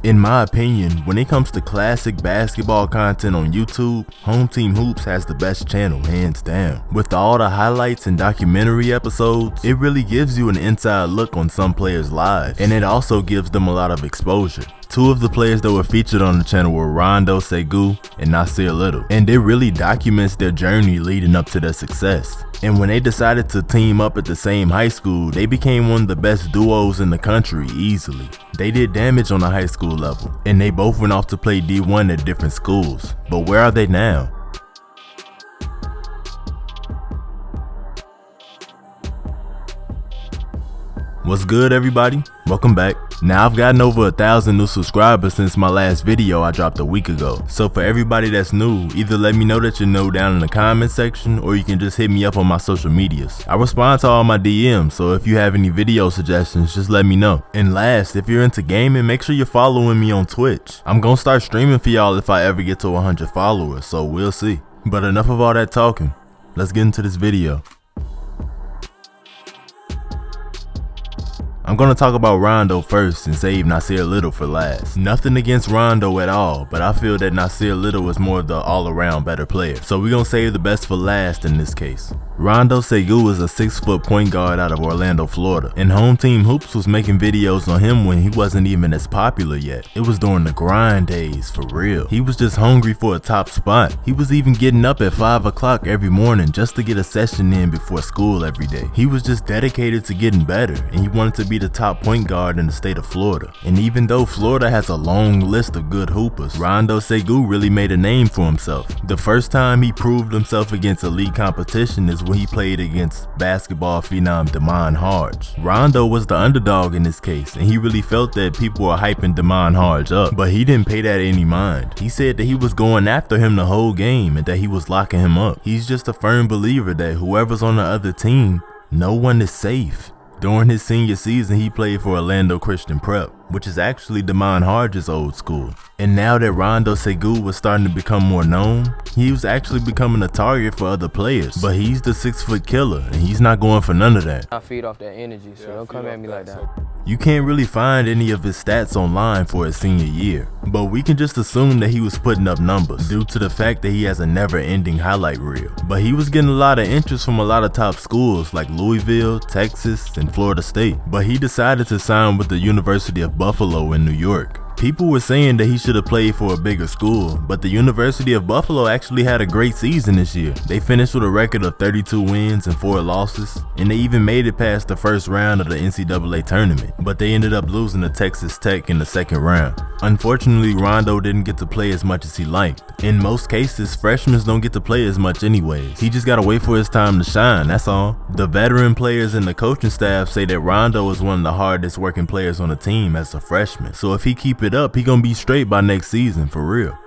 In my opinion, when it comes to classic basketball content on YouTube, Home Team Hoops has the best channel, hands down. With all the highlights and documentary episodes, it really gives you an inside look on some players' lives, and it also gives them a lot of exposure. Two of the players that were featured on the channel were Rondo Segura and Nassir Little, and it really documents their journey leading up to their success. And when they decided to team up at the same high school, they became one of the best duos in the country easily. They did damage on the high school level, and they both went off to play D1 at different schools. But where are they now? What's good, everybody? Welcome back. Now I've gotten over 1,000 new subscribers since my last video I dropped a week ago. So for everybody that's new, either let me know that you know down in the comment section, or you can just hit me up on my social medias. I respond to all my DMs, so if you have any video suggestions, just let me know. And last, if you're into gaming, make sure you're following me on Twitch. I'm gonna start streaming for y'all if I ever get to 100 followers, so we'll see. But enough of all that talking, let's get into this video. I'm gonna talk about Rondo first and save Nassir Little for last. Nothing against Rondo at all, but I feel that Nassir Little is more of the all-around better player. So we're gonna save the best for last in this case. Rondo Segura is a 6-foot point guard out of Orlando, Florida, and Home Team Hoops was making videos on him when he wasn't even as popular yet. It was during the grind days, for real. He was just hungry for a top spot. He was even getting up at 5 o'clock every morning just to get a session in before school every day. He was just dedicated to getting better, and he wanted to be the top point guard in the state of Florida. And even though Florida has a long list of good hoopers, Rondo Segura really made a name for himself. The first time he proved himself against elite competition is when he played against basketball phenom Damon Harge. Rondo was the underdog in this case, and he really felt that people were hyping Damon Harge up, but he didn't pay that any mind. He said that he was going after him the whole game and that he was locking him up. He's just a firm believer that whoever's on the other team, no one is safe. During his senior season, he played for Orlando Christian Prep, which is actually Damon Harge's old school. And now that Rondo Segura was starting to become more known, he was actually becoming a target for other players. But he's the 6-foot killer, and he's not going for none of that. I feed off that energy, so don't come at me like that. You can't really find any of his stats online for his senior year, but we can just assume that he was putting up numbers due to the fact that he has a never-ending highlight reel. But he was getting a lot of interest from a lot of top schools like Louisville, Texas, and Florida State. But he decided to sign with the University of Buffalo in New York. People were saying that he should have played for a bigger school, but the University of Buffalo actually had a great season this year. They finished with a record of 32 wins and 4 losses, and they even made it past the first round of the NCAA tournament, but they ended up losing to Texas Tech in the second round. Unfortunately, Rondo didn't get to play as much as he liked. In most cases, freshmen don't get to play as much anyways. He just gotta wait for his time to shine, that's all. The veteran players and the coaching staff say that Rondo is one of the hardest working players on the team as a freshman, so if he keep it up, he gonna be straight by next season, for real.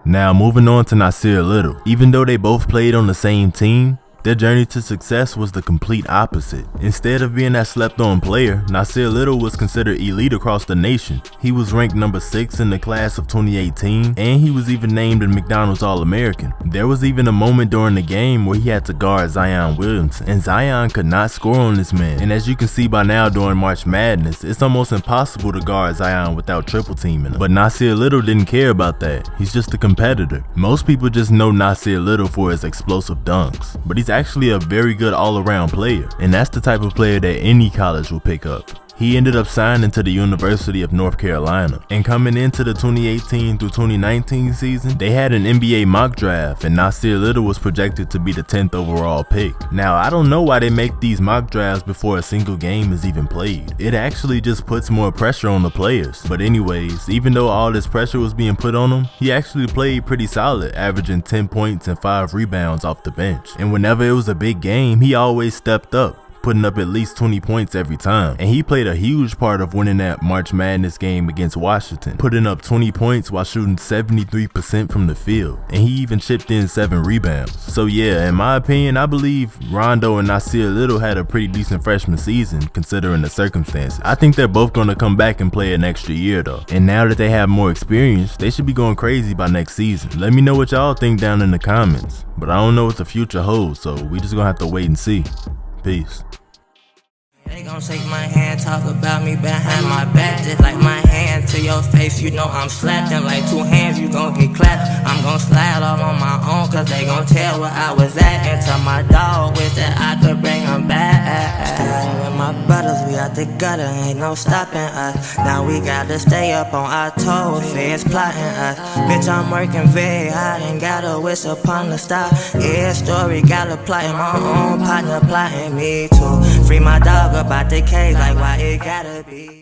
Now moving on to Nassir Little. Even though they both played on the same team, their journey to success was the complete opposite. Instead of being that slept-on player, Nassir Little was considered elite across the nation. He was ranked number 6 in the class of 2018, and he was even named a McDonald's All-American. There was even a moment during the game where he had to guard Zion Williamson, and Zion could not score on this man. And as you can see by now during March Madness, it's almost impossible to guard Zion without triple teaming him. But Nassir Little didn't care about that. He's just a competitor. Most people just know Nassir Little for his explosive dunks, but he's actually a very good all-around player, and that's the type of player that any college will pick up. He ended up signing to the University of North Carolina, and coming into the 2018 through 2019 season, they had an NBA mock draft, and Nassir Little was projected to be the 10th overall pick. Now, I don't know why they make these mock drafts before a single game is even played. It actually just puts more pressure on the players. But anyways, even though all this pressure was being put on him, he actually played pretty solid, averaging 10 points and 5 rebounds off the bench. And whenever it was a big game, he always stepped up, putting up at least 20 points every time. And he played a huge part of winning that March Madness game against Washington, putting up 20 points while shooting 73% from the field. And he even chipped in 7 rebounds. So yeah, in my opinion, I believe Rondo and Nassir Little had a pretty decent freshman season considering the circumstances. I think they're both gonna come back and play an extra year though. And now that they have more experience, they should be going crazy by next season. Let me know what y'all think down in the comments. But I don't know what the future holds, so we just gonna have to wait and see. Peace. They gon' shake my hand, talk about me behind my back, just like my hand your face, you know I'm slapping. Like 2 hands, you gon' get clapped. I'm gon' slide all on my own, cause they gon' tell where I was at. And tell my dog, wish that I could bring him back. Starting with my brothers, we out the gutter, ain't no stopping us. Now we gotta stay up on our toes, feds plotting us. Bitch, I'm working very hard and got a wish upon the star. Yeah, story got a plot and my own partner plotting me too. Free my dog about the cage, like why it gotta be.